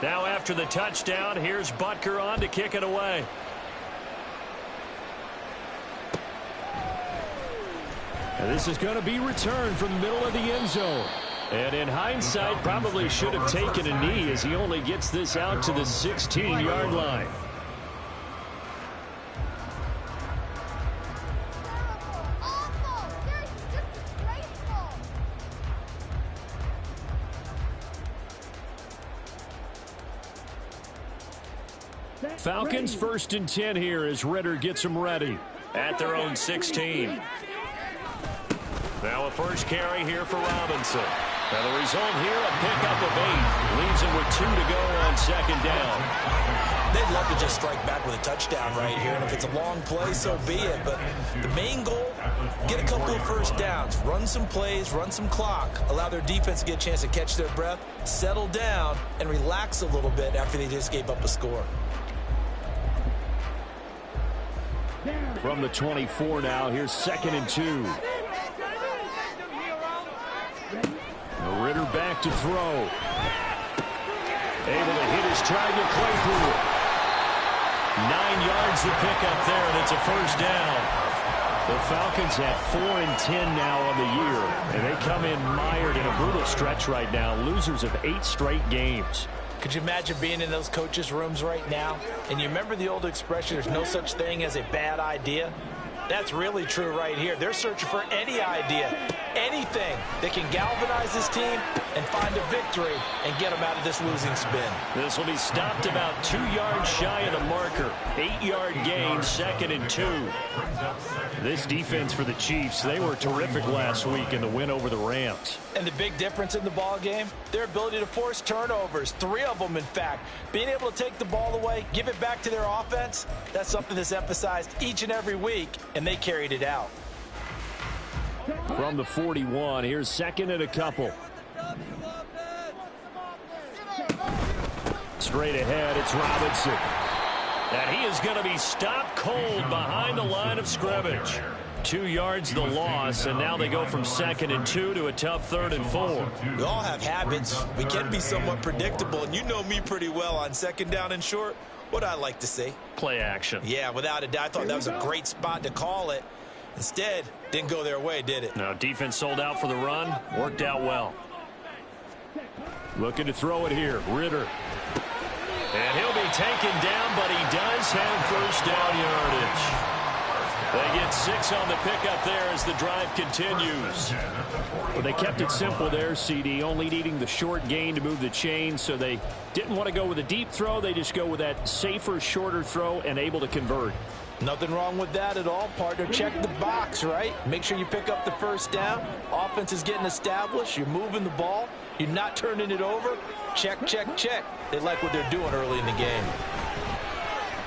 Now after the touchdown, here's Butker on to kick it away. And this is going to be returned from the middle of the end zone. And in hindsight, probably should have taken a knee as he only gets this out to the 16-yard line. Falcons 1st and 10 here as Ritter gets them ready at their own 16. Now a first carry here for Robinson. Now the result here, a pickup of 8. Leaves him with 2 to go on 2nd down. They'd love to just strike back with a touchdown right here. And if it's a long play, so be it. But the main goal, get a couple of first downs. Run some plays, run some clock. Allow their defense to get a chance to catch their breath, settle down, and relax a little bit after they just gave up a score. From the 24 now, here's 2nd and 2. Ritter back to throw. Able to hit his stride to Claypool. 9 yards to pick up there, and it's a first down. The Falcons have 4 and 10 now on the year, and they come in mired in a brutal stretch right now, losers of 8 straight games. Could you imagine being in those coaches' rooms right now? And you remember the old expression, there's no such thing as a bad idea? That's really true right here. They're searching for any idea, anything that can galvanize this team and find a victory and get them out of this losing spin. This will be stopped about 2 yards shy of the marker. 8-yard gain, 2nd and 2. This defense for the Chiefs, they were terrific last week in the win over the Rams. And the big difference in the ball game, their ability to force turnovers, 3 of them in fact. Being able to take the ball away, give it back to their offense, that's something that's emphasized each and every week, and they carried it out. From the 41, here's 2nd and a couple. Straight ahead, it's Robinson. And he is going to be stopped cold behind the line of scrimmage. 2 yards the loss, and now they go from 2nd and 2 to a tough 3rd and 4. We all have habits. We can be somewhat predictable, and you know me pretty well on 2nd down and short. What I like to see? Play action. Yeah, without a doubt. I thought that was a great spot to call it. Instead, didn't go their way, did it? No, defense sold out for the run. Worked out well. Looking to throw it here. Ritter. And he'll be taken down, but he does have first down yardage. They get 6 on the pickup there as the drive continues. Well, they kept it simple there, CD, only needing the short gain to move the chain, so they didn't want to go with a deep throw. They just go with that safer, shorter throw and able to convert. Nothing wrong with that at all, partner. Check the box, right? Make sure you pick up the first down. Offense is getting established. You're moving the ball. You're not turning it over. Check, check, check. They like what they're doing early in the game.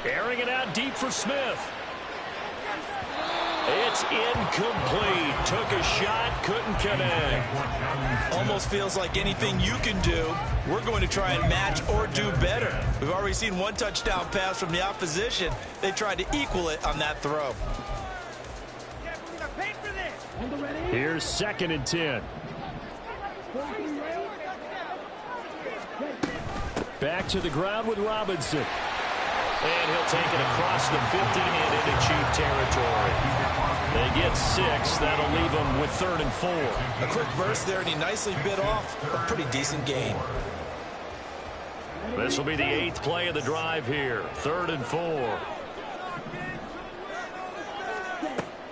Airing it out deep for Smith. It's incomplete. Took a shot, couldn't connect. Almost feels like anything you can do, we're going to try and match or do better. We've already seen 1 touchdown pass from the opposition. They tried to equal it on that throw. Here's 2nd and 10. Back to the ground with Robinson. And he'll take it across the 50 and into Chief territory. They get 6. That'll leave them with 3rd and 4. A quick burst there, and he nicely bit off a pretty decent gain. This will be the 8th play of the drive here. 3rd and 4.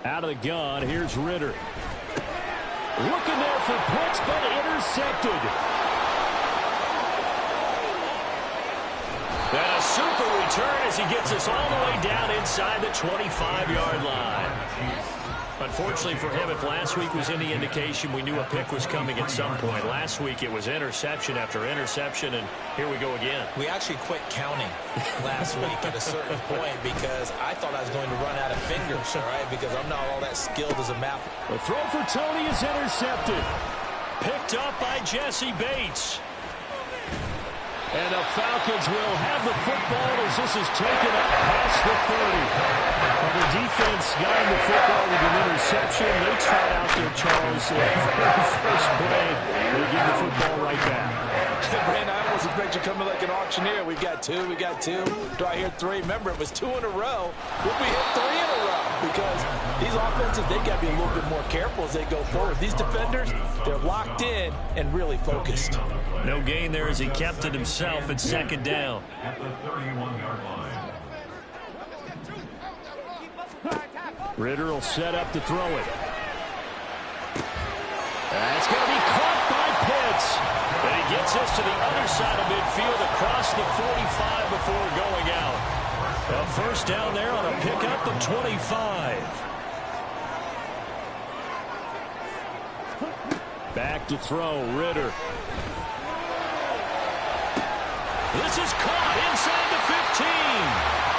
Out of the gun, here's Ritter. Looking there for points, but intercepted. And a super return as he gets us all the way down inside the 25-yard line. Unfortunately for him, if last week was any indication, we knew a pick was coming at some point. Last week it was interception after interception, and here we go again. We actually quit counting last week at a certain point because I thought I was going to run out of fingers, all right, because I'm not all that skilled as a math. The throw for Tony is intercepted. Picked up by Jesse Bates. And the Falcons will have the football as this is taken up past the 30. the defense got him the football with an interception. They trot out there, Charles, the very first play. They give the football right back. Brandon, I almost expect you to come in like an auctioneer. We got two. Do I hear three? Remember, it was 2 in a row. Would we hit 3 in a row? Because these offenses, they got to be a little bit more careful as they go forward. These defenders, they're locked in and really focused. No gain there as he kept it himself at second down. At the 31-yard line. Ritter will set up to throw it. That's going to be caught by Pitts. And he gets us to the other side of midfield across the 45 before going out. A first down there on a pickup of 25. Back to throw, Ritter. This is caught inside the 15.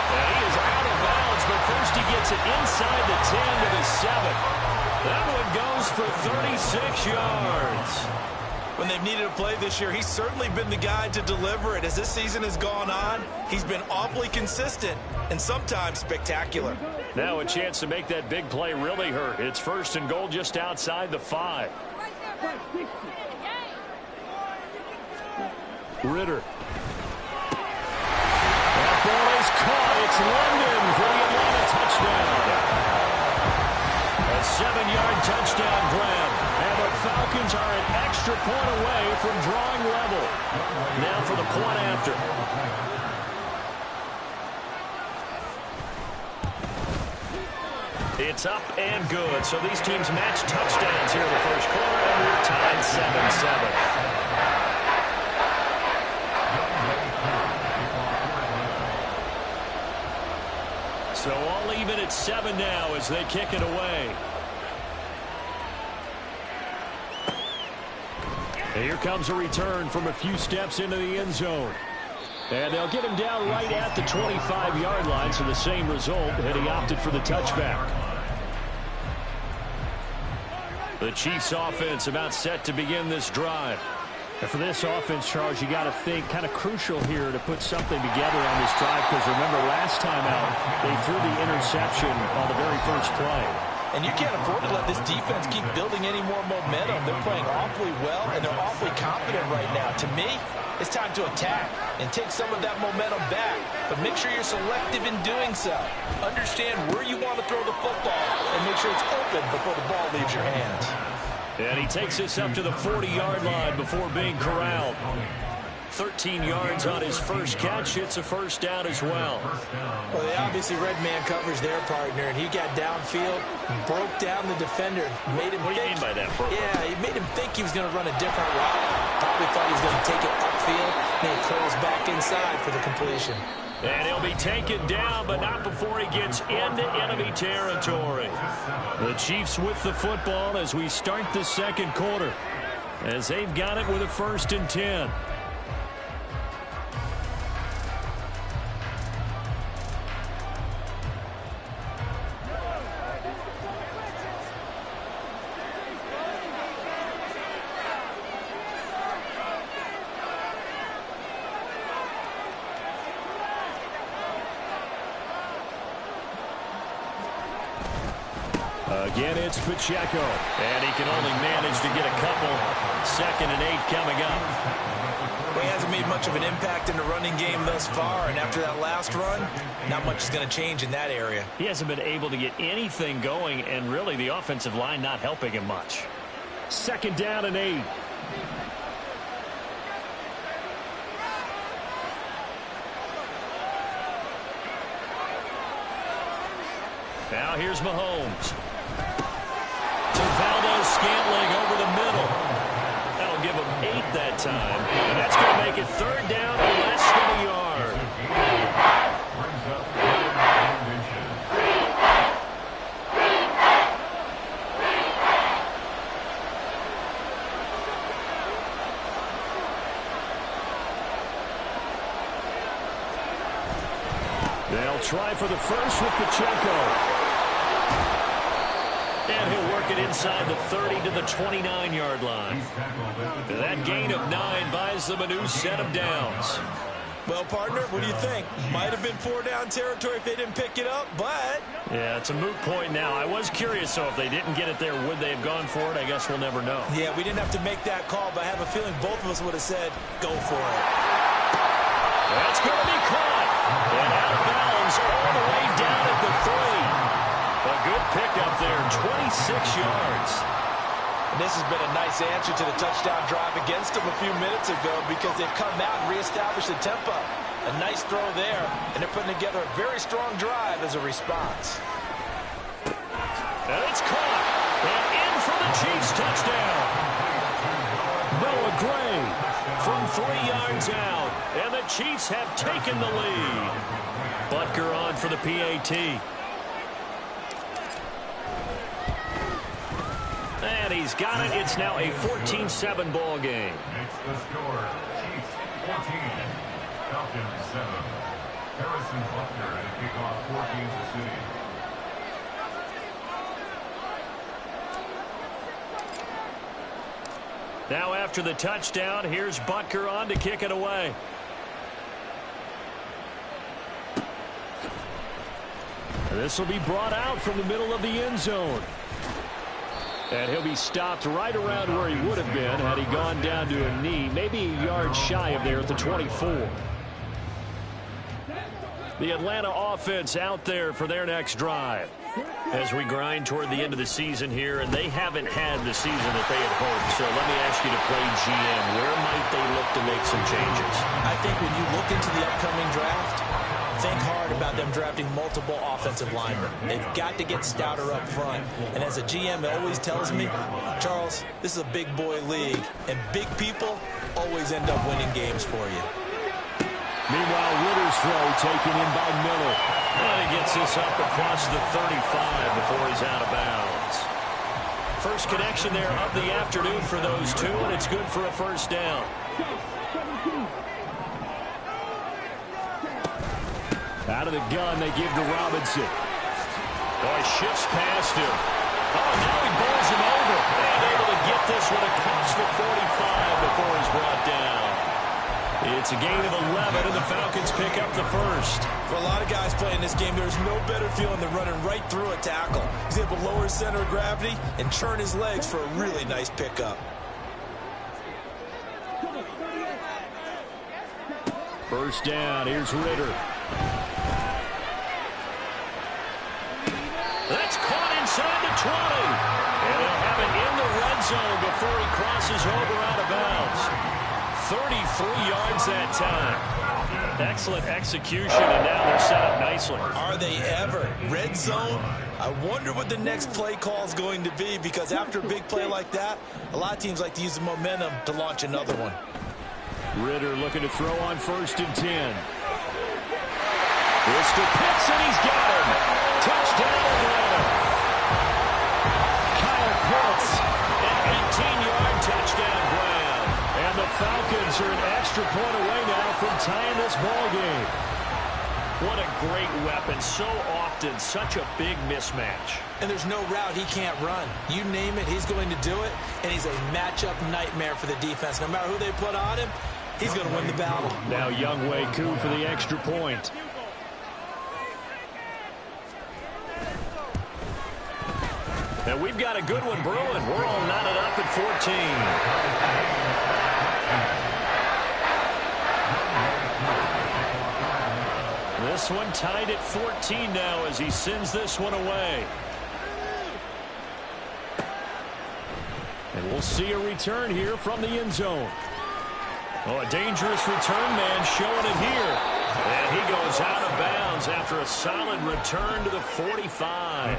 And he is out of bounds, but first he gets it inside the 10 to the 7. That one goes for 36 yards. When they've needed a play this year, he's certainly been the guy to deliver it. As this season has gone on, he's been awfully consistent and sometimes spectacular. Now a chance to make that big play really hurt. It's first and goal just outside the 5. Ritter. That ball is caught. It's London for the Atlanta touchdown. A 7-yard touchdown grab. And the Falcons are an extra point away from drawing level. Now for the point after. It's up and good. So these teams match touchdowns here in the first quarter, and we're tied 7-7. So all even at 7 now as they kick it away. And here comes a return from a few steps into the end zone. And they'll get him down right at the 25-yard line, so the same result, and he opted for the touchback. The Chiefs offense about set to begin this drive. And for this offense, Charles, you got to think kind of crucial here to put something together on this drive, because remember last time out, they threw the interception on the very first play. And you can't afford to let this defense keep building any more momentum. They're playing awfully well, and they're awfully confident right now. To me, it's time to attack and take some of that momentum back. But make sure you're selective in doing so. Understand where you want to throw the football and make sure it's open before the ball leaves your hands. And he takes this up to the 40-yard line before being corralled. 13 yards on his first catch. It's a first down as well. Well, they obviously read man coverage their partner, and he got downfield, broke down the defender, made him What do you mean by that, Bert? Yeah, he made him think he was going to run a different route. Probably thought he was going to take it upfield, and he curls back inside for the completion. And he'll be taken down, but not before he gets into enemy territory. The Chiefs with the football as we start the second quarter, as they've got it with a 1st and 10. Again, it's Pacheco, and he can only manage to get a couple. 2nd and 8 coming up. Well, he hasn't made much of an impact in the running game thus far, and after that last run, not much is going to change in that area. He hasn't been able to get anything going, and really the offensive line not helping him much. 2nd down and 8. Now here's Mahomes. To Valdez-Scantling over the middle. That'll give him 8 that time. And that's going to make it 3rd down and less than a yard. They'll try for the first with Pacheco. And he'll work it inside the 30 to the 29-yard line. That gain of 9 buys them a new set of downs. Well, partner, what do you think? Might have been 4-down territory if they didn't pick it up, but... Yeah, it's a moot point now. I was curious, so if they didn't get it there, would they have gone for it? I guess we'll never know. Yeah, we didn't have to make that call, but I have a feeling both of us would have said, go for it. That's going to be caught. And out of bounds all the way down at the 3. A good pickup there, 26 yards. And this has been a nice answer to the touchdown drive against them a few minutes ago because they've come out and reestablished the tempo. A nice throw there, and they're putting together a very strong drive as a response. And it's caught. And in for the Chiefs touchdown. Noah Gray from 3 yards out. And the Chiefs have taken the lead. Butker on for the PAT. And he's got it. It's now a 14-7 ball game. Makes the score Chiefs 14, Falcons 7. Harrison Butker to kick off for Kansas City. Now after the touchdown, here's Butker on to kick it away. This will be brought out from the middle of the end zone. And he'll be stopped right around where he would have been had he gone down to a knee, maybe a yard shy of there at the 24. The Atlanta offense out there for their next drive. As we grind toward the end of the season here, and they haven't had the season that they had hoped. So let me ask you to play GM. Where might they look to make some changes? I think when you look into the upcoming draft, think hard about them drafting multiple offensive linemen. They've got to get stouter up front. And as a GM always tells me, Charles, this is a big boy league, and big people always end up winning games for you. Meanwhile, Ritter's throw taken in by Miller. And he gets this up across the 35 before he's out of bounds. First connection there of the afternoon for those two, and it's good for a first down. Out of the gun, they give to Robinson. Oh, he shifts past him. Oh, now he bowls him over. And able to get this one across the 45 before he's brought down. It's a gain of 11, and the Falcons pick up the first. For a lot of guys playing this game, there's no better feeling than running right through a tackle. He's able to lower his center of gravity and turn his legs for a really nice pickup. First down, here's Ritter. That's caught inside the 20. And he'll have it in the red zone before he crosses over out of bounds. 33 yards that time. Excellent execution, and now they're set up nicely. Are they ever? Red zone? I wonder what the next play call is going to be, because after a big play like that, a lot of teams like to use the momentum to launch another one. Ritter looking to throw on 1st and 10. This to Pitts, and he's got him. Touchdown, Atlanta. Kyle Pitts, an 18-yard touchdown grab. And the Falcons are an extra point away now from tying this ball game. What a great weapon. So often, such a big mismatch. And there's no route he can't run. You name it, he's going to do it. And he's a matchup nightmare for the defense. No matter who they put on him, he's going to win the battle. Now Younghoe Koo for the extra point. And we've got a good one brewing. We're all knotted up at 14. This one tied at 14 now as he sends this one away. And we'll see a return here from the end zone. Oh, a dangerous return man showing it here. And he goes out of bounds after a solid return to the 45.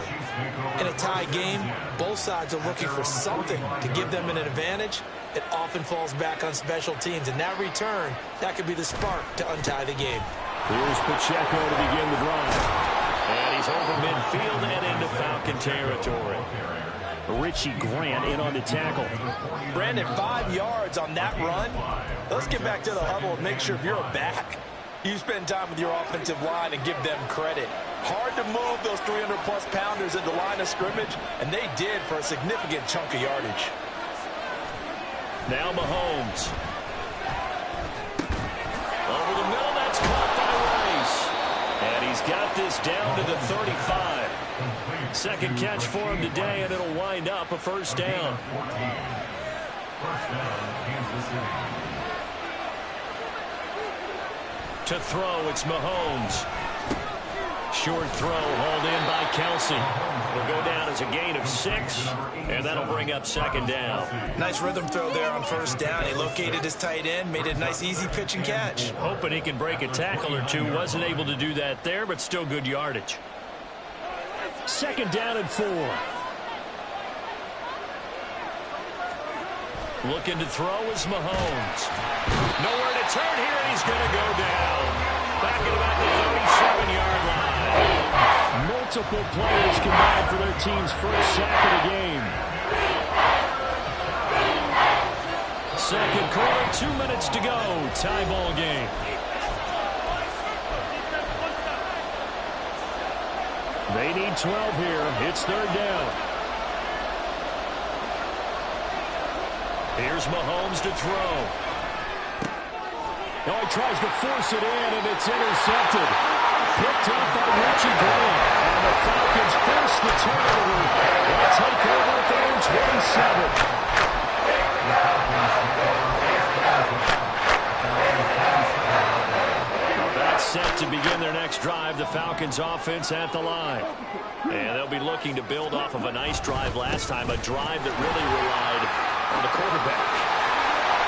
In a tie game, both sides are looking for something to give them an advantage. It often falls back on special teams. And that return, that could be the spark to untie the game. Here's Pacheco to begin the drive. And he's over midfield and into Falcon territory. Richie Grant in on the tackle. Brandon, 5 yards on that run. Let's get back to the huddle and make sure if you're a back, you spend time with your offensive line and give them credit. Hard to move those 300-plus pounders at the line of scrimmage, and they did for a significant chunk of yardage. Now Mahomes. Over the middle, got this down to the 35. Second catch for him today, and it'll wind up a first down. First down, Kansas City. To throw, it's Mahomes. Short throw, hauled in by Kelsey. Will go down as a gain of 6, and that'll bring up second down. Nice rhythm throw there on first down. He located his tight end, made it a nice easy pitch and catch. Hoping he can break a tackle or two. Wasn't able to do that there, but still good yardage. Second down and 4. Looking to throw is Mahomes. Nowhere to turn here, and he's going to go down. Back at about the 37-yard line. Multiple players combined for their team's first sack of the game. Second quarter, 2 minutes to go. Tie ball game. They need 12 here. It's third down. Here's Mahomes to throw. Oh, he tries to force it in, and it's intercepted. Picked up by Richie Grant. And the Falcons force the turnover. They'll take over at their own 27. That's set to begin their next drive. The Falcons offense at the line. And they'll be looking to build off of a nice drive last time, a drive that really relied on the quarterback.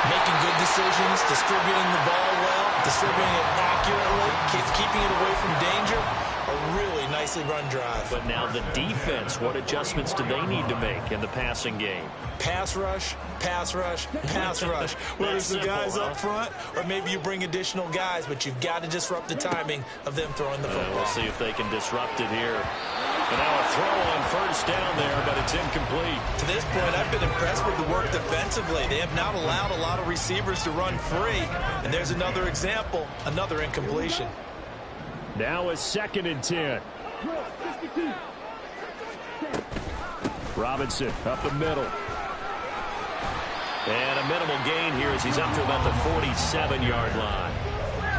Making good decisions, distributing the ball well, distributing it accurately, keeping it away from danger. A really nicely run drive. But now the defense, what adjustments do they need to make in the passing game? Pass rush, pass rush, pass rush. Whether it's the guys up front or maybe you bring additional guys, but you've got to disrupt the timing of them throwing the football. We'll see if they can disrupt it here. And now a throw on first down there, but it's incomplete. To this point, I've been impressed with the work defensively. They have not allowed a lot of receivers to run free. And there's another example, another incompletion. Now a 2nd and 10. Robinson up the middle. And a minimal gain here as he's up to about the 47-yard line.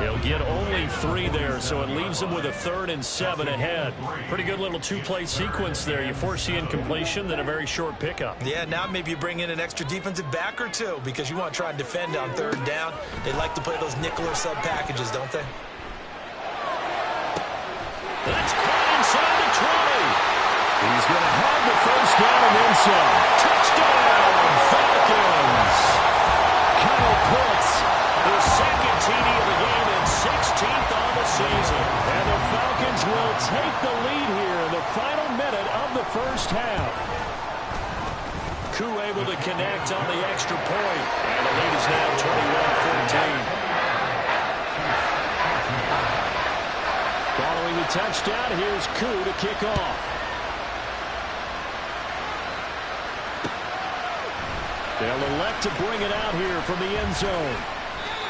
He'll get only 3 there, so it leaves him with a 3rd and 7 ahead. Pretty good little 2-play sequence there. You force the incompletion, then a very short pickup. Yeah, now maybe you bring in an extra defensive back or two because you want to try and defend on 3rd down. They like to play those nickel or sub packages, don't they? That's caught inside the 20. He's going to have the first down and then some. Touchdown, Falcons. Kyle Pitts, the 2nd TD of the game and 16th on the season. And the Falcons will take the lead here in the final minute of the first half. Koo able to connect on the extra point. And the lead is now 21-14. Following the touchdown, here's Koo to kick off. They'll elect to bring it out here from the end zone.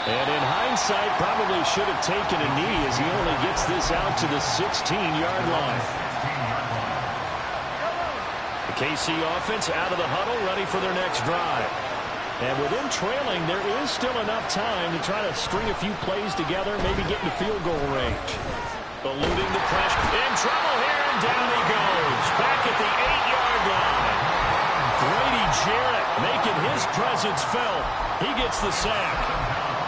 And in hindsight, probably should have taken a knee as he only gets this out to the 16-yard line. The KC offense out of the huddle, ready for their next drive. And with them trailing, there is still enough time to try to string a few plays together, maybe get into field goal range. Eluding the pressure. In trouble here, and down he goes. Back at the 8-yard line. Grady Jarrett making his presence felt. He gets the sack.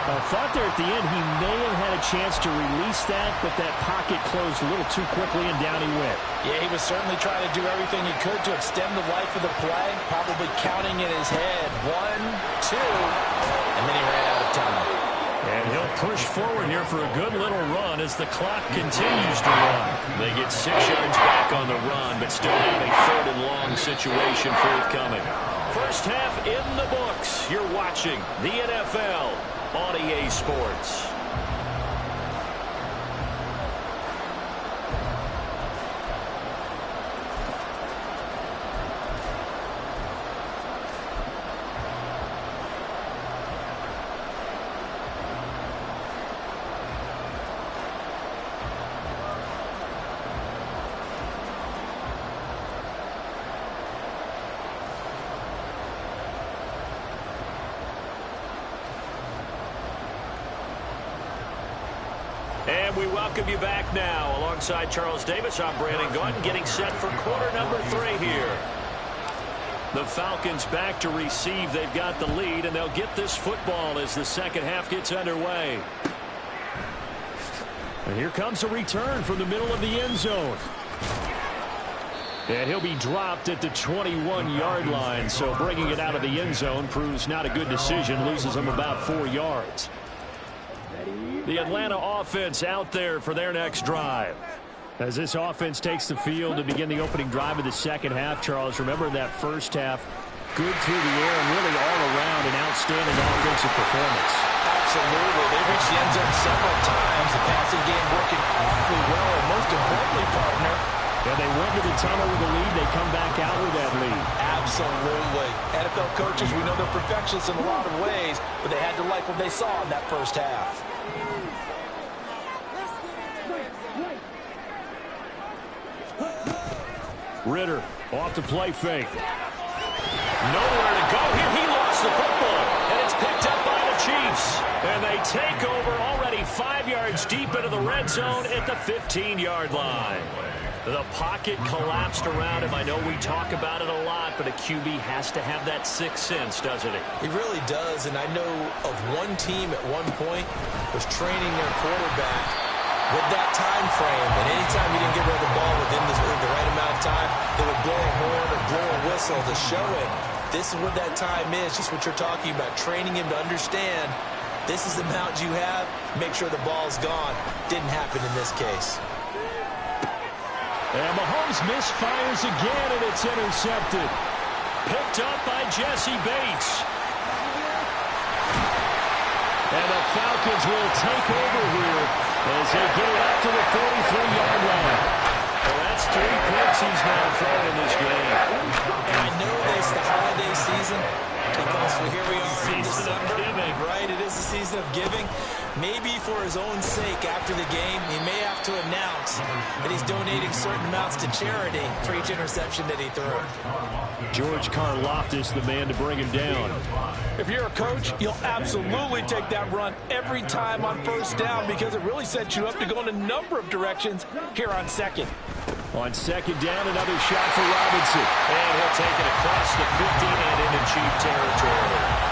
I thought there at the end he may have had a chance to release that, but that pocket closed a little too quickly, and down he went. Yeah, he was certainly trying to do everything he could to extend the life of the play, probably counting in his head 1, 2, and then he ran out of time. And he'll push forward here for a good little run as the clock continues to run. They get 6 yards back on the run, but still have a 3rd and long situation forthcoming. First half in the books. You're watching the NFL on EA Sports. And we welcome you back now. Alongside Charles Davis, I'm Brandon Gunn, getting set for quarter number 3 here. The Falcons back to receive. They've got the lead, and they'll get this football as the second half gets underway. And here comes a return from the middle of the end zone. And he'll be dropped at the 21-yard line, so bringing it out of the end zone proves not a good decision, loses him about 4 yards. The Atlanta offense out there for their next drive. As this offense takes the field to begin the opening drive of the second half, Charles, remember that first half, good through the air and really all around an outstanding offensive performance. Absolutely. They reached the end zone several times. The passing game working awfully well, and most importantly, partner, and they went to the tunnel with a lead. They come back out with that lead. Absolutely. NFL coaches, we know they're perfectionists in a lot of ways, but they had to like what they saw in that first half. Ritter off the play fake. Nowhere to go here. He lost the football, and it's picked up by the Chiefs. And they take over already 5 yards deep into the red zone at the 15-yard line. The pocket collapsed around him. I know we talk about it a lot, but a QB has to have that sixth sense, doesn't he? He really does, and I know of one team at one point was training their quarterback with that time frame, and anytime he didn't get rid of the ball within the right amount of time, they would blow a horn or blow a whistle to show him this is what that time is, just what you're talking about, training him to understand this is the amount you have, make sure the ball's gone. Didn't happen in this case. And Mahomes misfires again, and it's intercepted. Picked up by Jesse Bates. And the Falcons will take over here as they get it up to the 43-yard line. Well, that's 3 picks he's now thrown in this game. And I know this, the holiday season, because here we are in December, right? It is the season of giving. Maybe for his own sake after the game, he may have to announce that he's donating certain amounts to charity for each interception that he threw. George Karlaftis, the man to bring him down. If you're a coach, you'll absolutely take that run every time on first down because it really sets you up to go in a number of directions here on second. On second down, another shot for Robinson. And he'll take it across the 50 and into Chief territory.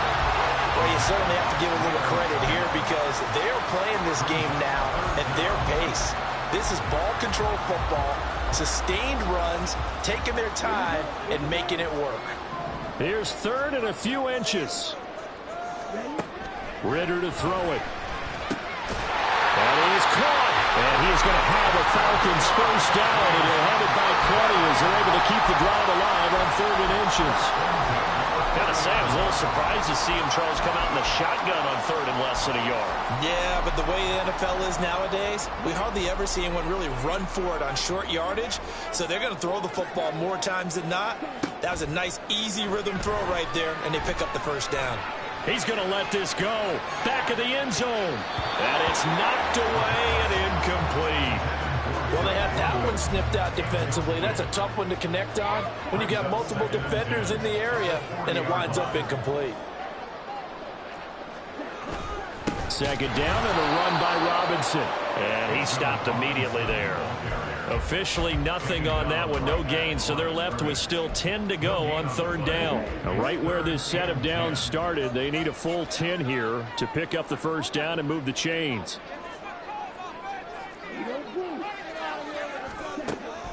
Well, you certainly have to give a little credit here because they're playing this game now at their pace. This is ball control football, sustained runs, taking their time, and making it work. Here's third and a few inches. Ritter to throw it. And he is caught. And he is going to have a Falcons first down, and he'll have it by plenty as they're able to keep the drive alive on 3rd and inches. Gotta say, I was a little surprised to see him, Charles, come out in the shotgun on 3rd and less than a yard. Yeah, but the way the NFL is nowadays, we hardly ever see anyone really run for it on short yardage, so they're going to throw the football more times than not. That was a nice, easy rhythm throw right there, and they pick up the first down. He's going to let this go. Back of the end zone. And it's knocked away and incomplete. Well, they had that one snipped out defensively. That's a tough one to connect on when you got multiple defenders in the area, and it winds up incomplete. Second down and a run by Robinson. And he stopped immediately there. Officially nothing on that one, no gain, so they're left with still 10 to go on 3rd down. Now, right where this set of downs started, they need a full 10 here to pick up the first down and move the chains.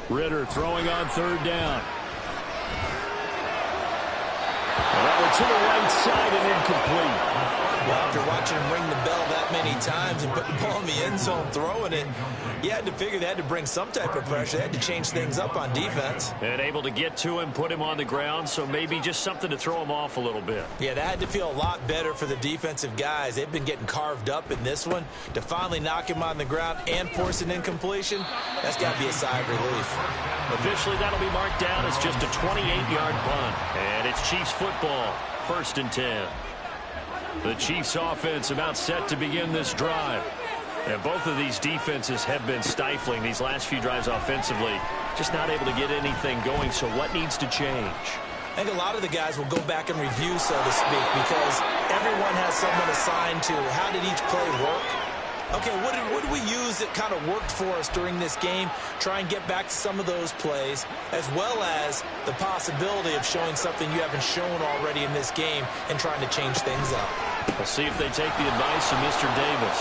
Ritter throwing on 3rd down. And that one to the right side and incomplete. Well, after watching him ring the bell that many times and put the ball in the end zone throwing it, you had to figure they had to bring some type of pressure. They had to change things up on defense. And able to get to him, put him on the ground, so maybe just something to throw him off a little bit. Yeah, that had to feel a lot better for the defensive guys. They've been getting carved up in this one. To finally knock him on the ground and force an incompletion, that's got to be a sigh of relief. Officially, that'll be marked down as just a 28-yard punt. And it's Chiefs football, 1st and 10. The Chiefs offense about set to begin this drive. And both of these defenses have been stifling these last few drives offensively. Just not able to get anything going, so what needs to change? I think a lot of the guys will go back and review, so to speak, because everyone has someone assigned to how did each play work. Okay, what did we use that kind of worked for us during this game? Try and get back to some of those plays, as well as the possibility of showing something you haven't shown already in this game and trying to change things up. We'll see if they take the advice of Mr. Davis.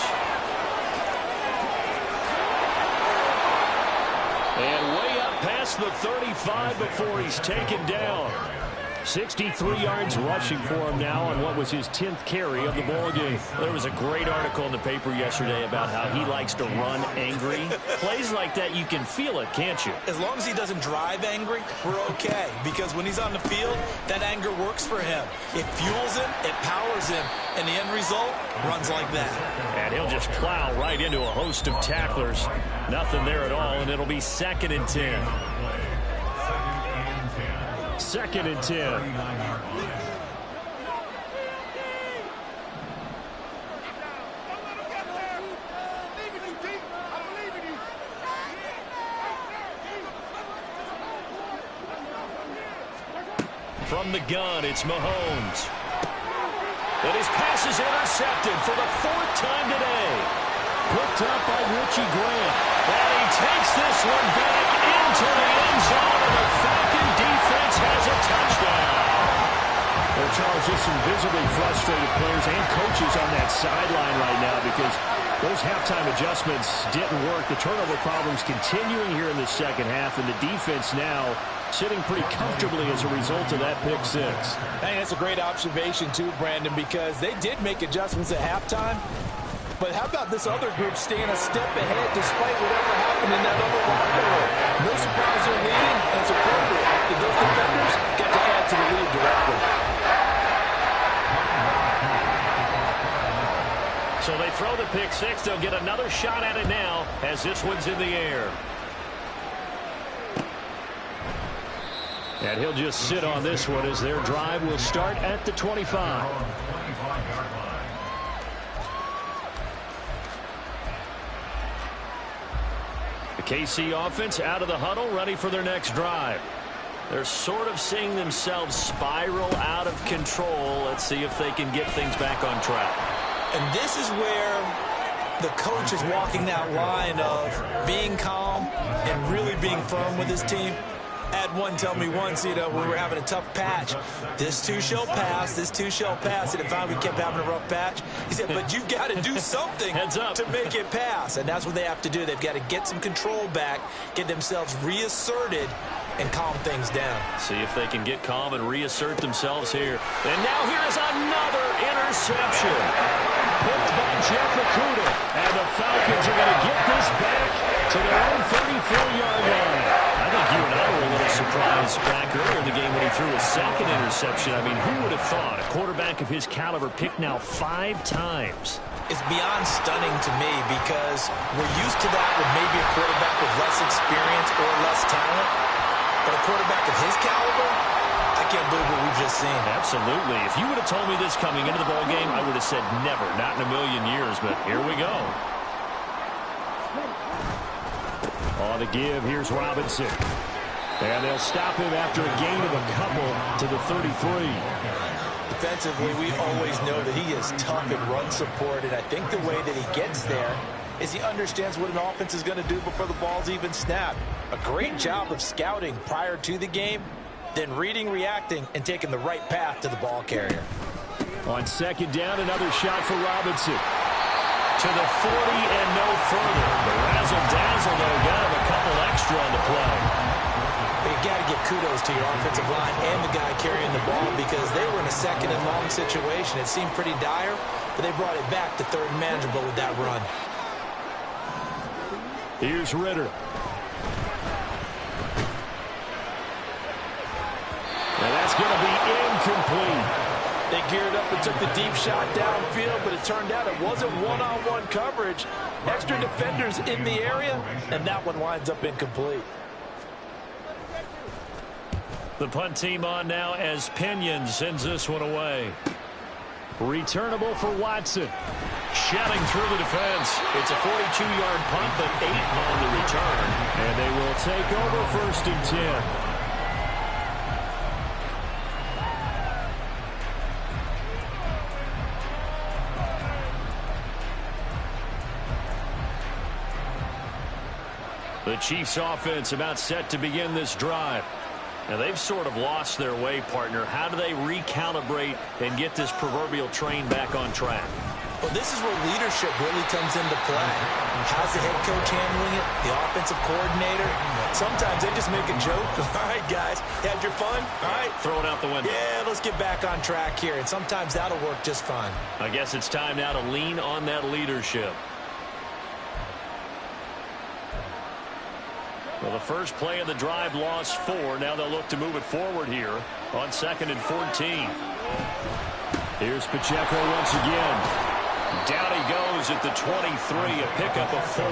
And way up past the 35 before he's taken down. 63 yards rushing for him now on what was his 10th carry of the ball game. There was a great article in the paper yesterday about how he likes to run angry. Plays like that, you can feel it, can't you? As long as he doesn't drive angry, we're okay. Because when he's on the field, that anger works for him. It fuels him, it powers him, and the end result runs like that. And he'll just plow right into a host of tacklers. Nothing there at all, and it'll be 2nd and 10. 2nd and 10. From the gun, it's Mahomes. And his pass is intercepted for the 4th time today. Picked up by Richie Grant. And he takes this one back into the end zone, and the Falcon defense has a touchdown. Well, Charles, just some visibly frustrated players and coaches on that sideline right now because those halftime adjustments didn't work. The turnover problems continuing here in the second half, and the defense now sitting pretty comfortably as a result of that pick six. I think that's a great observation too, Brandon, because they did make adjustments at halftime. But how about this other group staying a step ahead despite whatever happened in that other locker room? No surprise they're leading, and it's appropriate that those defenders get to add to the lead directly. So they throw the pick six. They'll get another shot at it now as this one's in the air. And he'll just sit on this one as their drive will start at the 25. The KC offense out of the huddle, ready for their next drive. They're sort of seeing themselves spiral out of control. Let's see if they can get things back on track. And this is where the coach is walking that line of being calm and really being firm with his team. I had one tell me once, when we were having a tough patch, this too shall pass, this too shall pass. And finally we kept having a rough patch. He said, but you've got to do something to make it pass. And that's what they have to do. They've got to get some control back, get themselves reasserted, and calm things down. See if they can get calm and reassert themselves here. And now here is another interception. Picked by Jeff Okuda. And the Falcons are going to get this back to their own 34-yard line. I think you and I were a little surprised back earlier in the game when he threw a second interception. I mean, who would have thought a quarterback of his caliber picked now 5 times? It's beyond stunning to me because we're used to that with maybe a quarterback with less experience or less talent. But a quarterback of his caliber, I can't believe what we've just seen. Absolutely. If you would have told me this coming into the ball game, I would have said never, not in a million years. But here we go. On the give, here's Robinson. And they'll stop him after a gain of a couple to the 33. Defensively, we always know that he is tough in run support, and I think the way that he gets there is he understands what an offense is going to do before the ball's even snapped. A great job of scouting prior to the game, then reading, reacting, and taking the right path to the ball carrier. On second down, another shot for Robinson. To the 40 and no further. The razzle-dazzle, though, got him a couple extra on the play. But you got to give kudos to your offensive line and the guy carrying the ball because they were in a second and long situation. It seemed pretty dire, but they brought it back to third and manageable with that run. Here's Ritter. And that's going to be incomplete. They geared up and took the deep shot downfield, but it turned out it wasn't one-on-one coverage. Extra defenders in the area, and that one winds up incomplete. The punt team on now as Pinion sends this one away. Returnable for Watson. Shouting through the defense. It's a 42-yard punt, but 8 on the return. And they will take over 1st and 10. The Chiefs offense about set to begin this drive. Now they've sort of lost their way, partner. How do they recalibrate and get this proverbial train back on track? Well, this is where leadership really comes into play. How's the head coach handling it? The offensive coordinator? Sometimes they just make a joke. All right, guys, had your fun? All right. Throw it out the window. Yeah, let's get back on track here. And sometimes that'll work just fine. I guess it's time now to lean on that leadership. Well, the first play of the drive lost 4. Now they'll look to move it forward here on 2nd and 14. Here's Pacheco once again. Down he goes at the 23, a pickup of 4.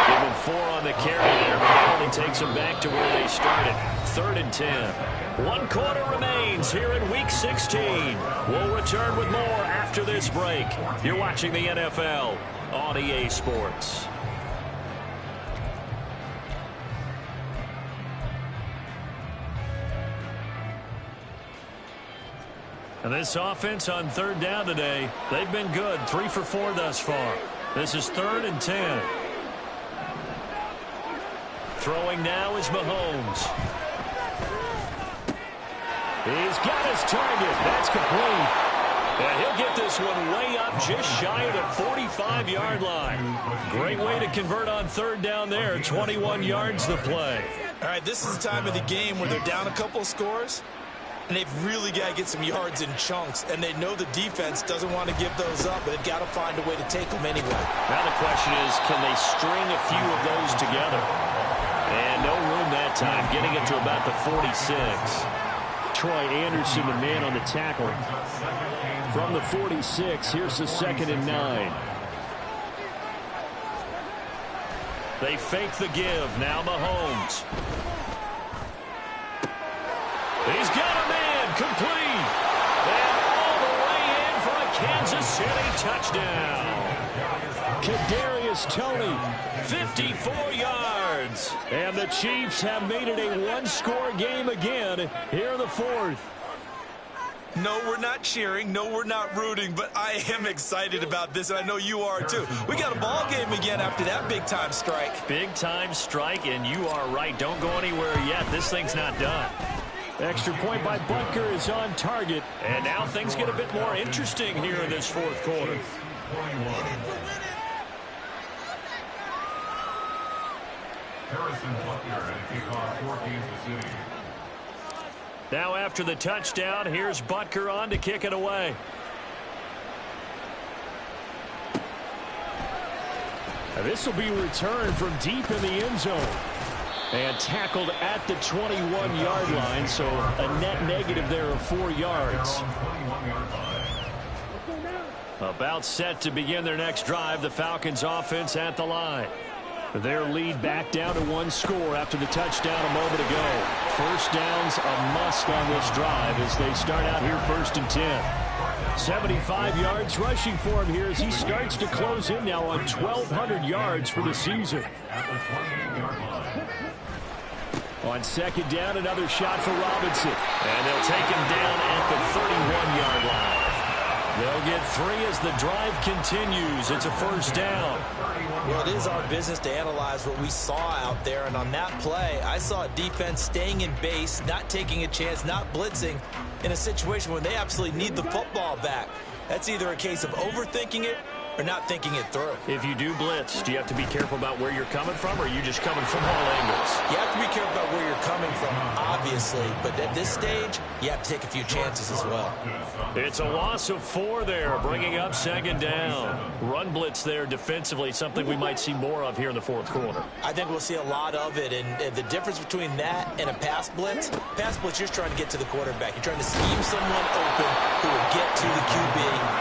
Give him 4 on the carry there, but that only takes them back to where they started. 3rd and 10. 1 quarter remains here in Week 16. We'll return with more after this break. You're watching the NFL on EA Sports. And this offense on 3rd down today, they've been good. 3 for 4 thus far. This is 3rd and 10. Throwing now is Mahomes. He's got his target. That's complete. And he'll get this one way up just shy of the 45-yard line. Great way to convert on 3rd down there. 21 yards the play. All right, this is the time of the game where they're down a couple of scores. And they've really got to get some yards in chunks. And they know the defense doesn't want to give those up, but they've got to find a way to take them anyway. Now the question is, can they string a few of those together? And no room that time, getting it to about the 46. Troy Anderson, the man on the tackle. From the 46, here's the 2nd and 9. They fake the give. Now Mahomes. He's got a man complete. And all the way in for a Kansas City touchdown. Kadarius Toney, 54 yards. And the Chiefs have made it a 1-score game again here in the 4th. No, we're not cheering. No, we're not rooting. But I am excited about this, and I know you are too. We got a ball game again after that big-time strike. Big-time strike, and you are right. Don't go anywhere yet. This thing's not done. Extra point by Butker is on target. And now things get a bit more interesting here in this 4th quarter. Now after the touchdown, here's Butker on to kick it away. Now this will be returned from deep in the end zone. And tackled at the 21-yard line, so a net negative there of 4 yards. About set to begin their next drive, the Falcons offense at the line. Their lead back down to 1 score after the touchdown a moment ago. First down's a must on this drive as they start out here 1st and 10. 75 yards rushing for him here as he starts to close in now on 1,200 yards for the season. On 2nd down, another shot for Robinson. And they'll take him down at the 31-yard line. They'll get 3 as the drive continues. It's a 1st down. Well, it is our business to analyze what we saw out there. And on that play, I saw a defense staying in base, not taking a chance, not blitzing in a situation where they absolutely need the football back. That's either a case of overthinking it or not thinking it through. If you do blitz, do you have to be careful about where you're coming from, or are you just coming from all angles? You have to be careful about where you're coming from, obviously. But at this stage, you have to take a few chances as well. It's a loss of 4 there, bringing up 2nd down. Run blitz there defensively, something we might see more of here in the 4th quarter. I think we'll see a lot of it. And the difference between that and a pass blitz, you're trying to get to the quarterback. You're trying to scheme someone open who will get to the QB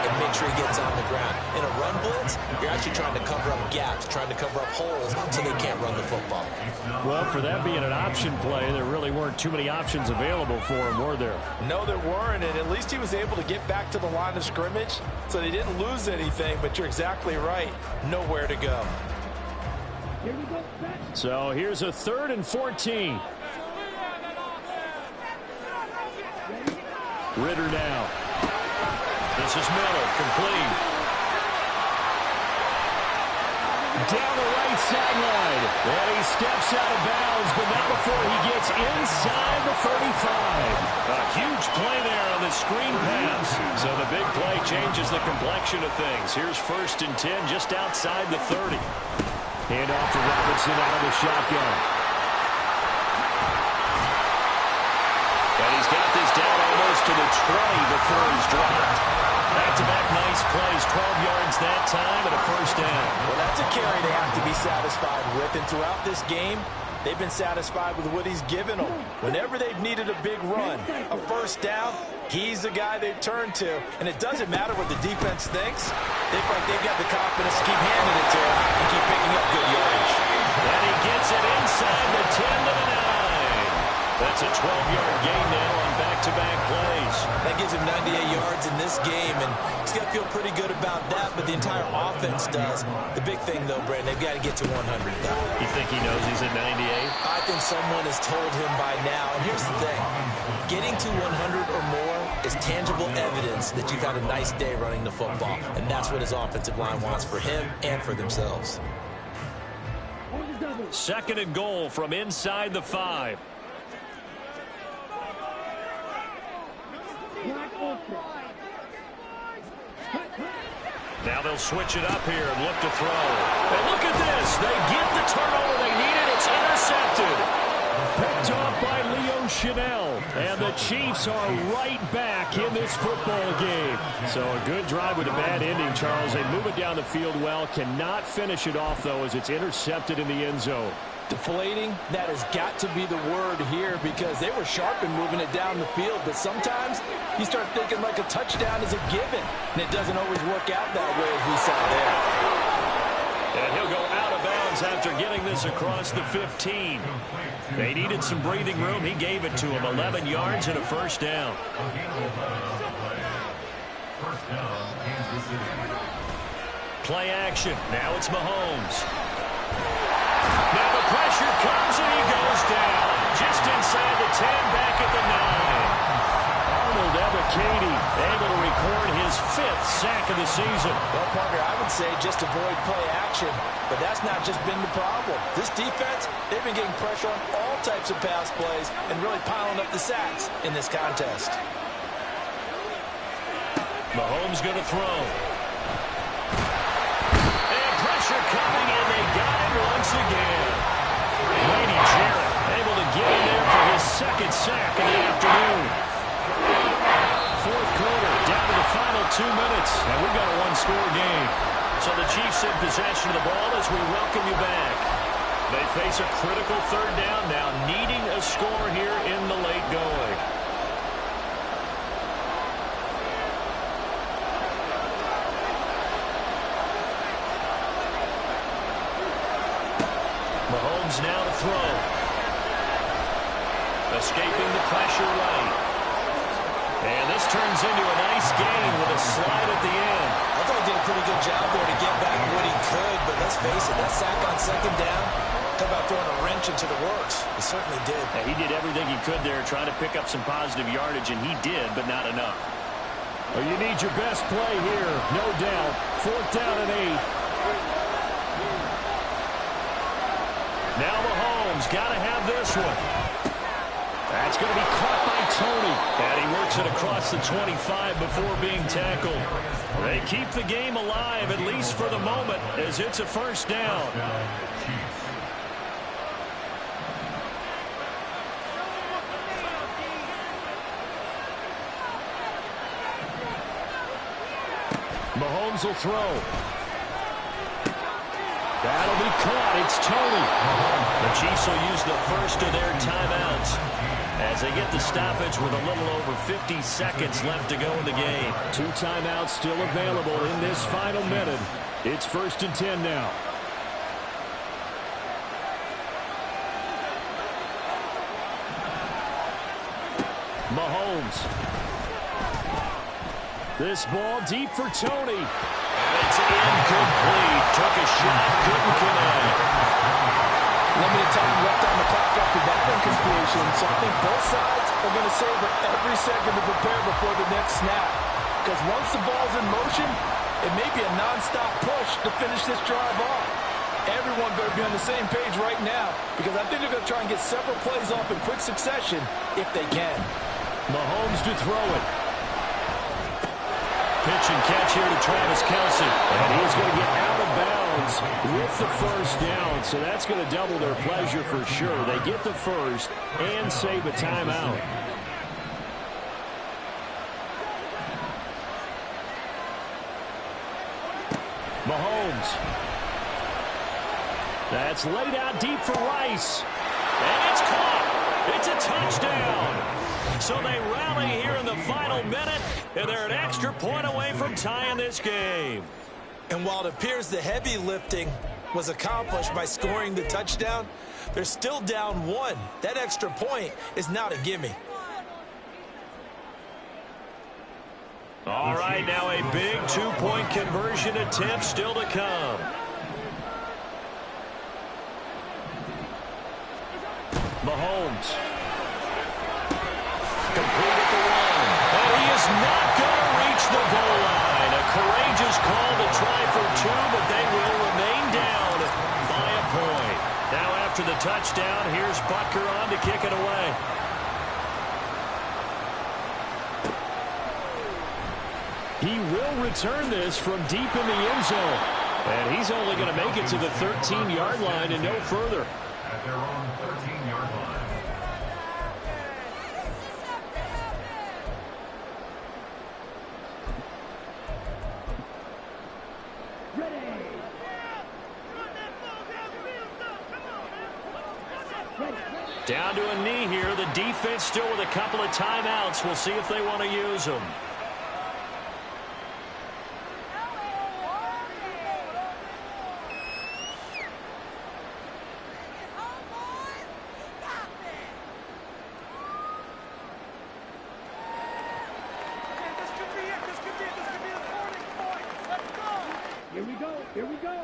and make sure he gets on the ground. In a run blitz, you're actually trying to cover up gaps, trying to cover up holes so they can't run the football. Well, for that being an option play, there really weren't too many options available for him, were there? No, there weren't, and at least he was able to get back to the line of scrimmage, so they didn't lose anything, but you're exactly right. Nowhere to go. So here's a 3rd and 14. Ritter now. This is Miller, complete. down the right sideline. And he steps out of bounds, but not before he gets inside the 35. A huge play there on the screen pass. So the big play changes the complexion of things. Here's 1st and 10 just outside the 30. Hand off to Robinson out of the shotgun. And he's got this down almost to the 20 before he's dropped. Back-to-back nice plays, 12 yards that time and a 1st down. Well, that's a carry they have to be satisfied with. And throughout this game, they've been satisfied with what he's given them. Whenever they've needed a big run, a 1st down, he's the guy they've turned to. And it doesn't matter what the defense thinks. They feel like they've got the confidence to keep handing it to him and keep picking up good yardage. And he gets it inside the 10 to the 9. That's a 12-yard gain now on back-to-back plays. That gives him 98 yards in this game, and he's got to feel pretty good about that, but the entire offense does. The big thing, though, Brandon, they've got to get to 100, though. You think he knows he's at 98? I think someone has told him by now, and here's the thing. Getting to 100 or more is tangible evidence that you've had a nice day running the football, and that's what his offensive line wants for him and for themselves. 2nd and goal from inside the 5. Now they'll switch it up here and look to throw. And look at this. They get the turnover they needed. It's intercepted. Picked off by Leo Chanel. And the Chiefs are right back in this football game. So a good drive with a bad ending, Charles. They move it down the field well. Cannot finish it off, though, as it's intercepted in the end zone. Deflating, that has got to be the word here because they were sharp in moving it down the field, but sometimes you start thinking like a touchdown is a given, and it doesn't always work out that way as we saw there. And he'll go out of bounds after getting this across the 15. They needed some breathing room. He gave it to him. 11 yards and a 1st down. Play action. Now it's Mahomes. Now the pressure comes and he goes down. Just inside the 10, back at the 9. Arnold Ebiketie able to record his 5th sack of the season. Well, Parker, I would say just avoid play action, but that's not just been the problem. This defense, they've been getting pressure on all types of pass plays and really piling up the sacks in this contest. Mahomes going to throw. And pressure coming, and they got it once again. Grady Jarrett able to get in there for his 2nd sack in the afternoon. 4th quarter, down to the final 2 minutes, and we've got a 1-score game. So the Chiefs in possession of the ball as we welcome you back. They face a critical 3rd down now, needing a score here in the late going. Mahomes now to throw. Escaping the pressure right. And this turns into a nice gain with a slide at the end. I thought he did a pretty good job there to get back what he could, but let's face it, that sack on 2nd down, talk about throwing a wrench into the works. He certainly did. Yeah, he did everything he could there, trying to pick up some positive yardage, and he did, but not enough. Well, you need your best play here, no doubt. 4th down and 8. Now Mahomes got to have this one. That's going to be caught by Tony. And he works it across the 25 before being tackled. They keep the game alive, at least for the moment, as it's a 1st down. Mahomes will throw. That'll be caught. It's Tony. The Chiefs will use the 1st of their timeouts as they get the stoppage with a little over 50 seconds left to go in the game. 2 timeouts still available in this final minute. It's 1st and 10 now. Mahomes. This ball deep for Tony. And it's incomplete. Took a shot, couldn't connect. Limited time left on the clock after that incompletion, so I think both sides are going to savor every second to prepare before the next snap. Because once the ball's in motion, it may be a non-stop push to finish this drive off. Everyone better be on the same page right now because I think they're going to try and get several plays off in quick succession if they can. Mahomes to throw it. Pitch and catch here to Travis Kelce. And he's going to get out of bounds with the first down. So that's going to double their pleasure for sure. They get the first and save a timeout. Mahomes. That's laid out deep for Rice. And it's caught. It's a touchdown. So they rally here in the final minute, and they're an extra point away from tying this game. And while it appears the heavy lifting was accomplished by scoring the touchdown, they're still down one. That extra point is not a gimme. All right, now a big two-point conversion attempt still to come. Mahomes. Complete at the one. And he is not going to reach the goal line. A courageous call to try for two, but they will remain down by a point. Now after the touchdown, here's Butker on to kick it away. He will return this from deep in the end zone. And he's only going to make it to the 13-yard line and no further. At their own 13-yard line. Down to a knee here. The defense still with a couple of timeouts. We'll see if they want to use them. Here we go.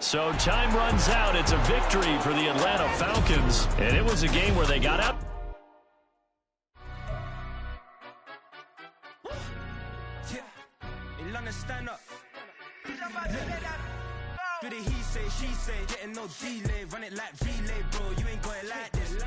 So time runs out. It's a victory for the Atlanta Falcons. And it was a game where they got out. Stand up. Do the he say, she say, getting no delay, run it like relay, bro. You ain't got it like this.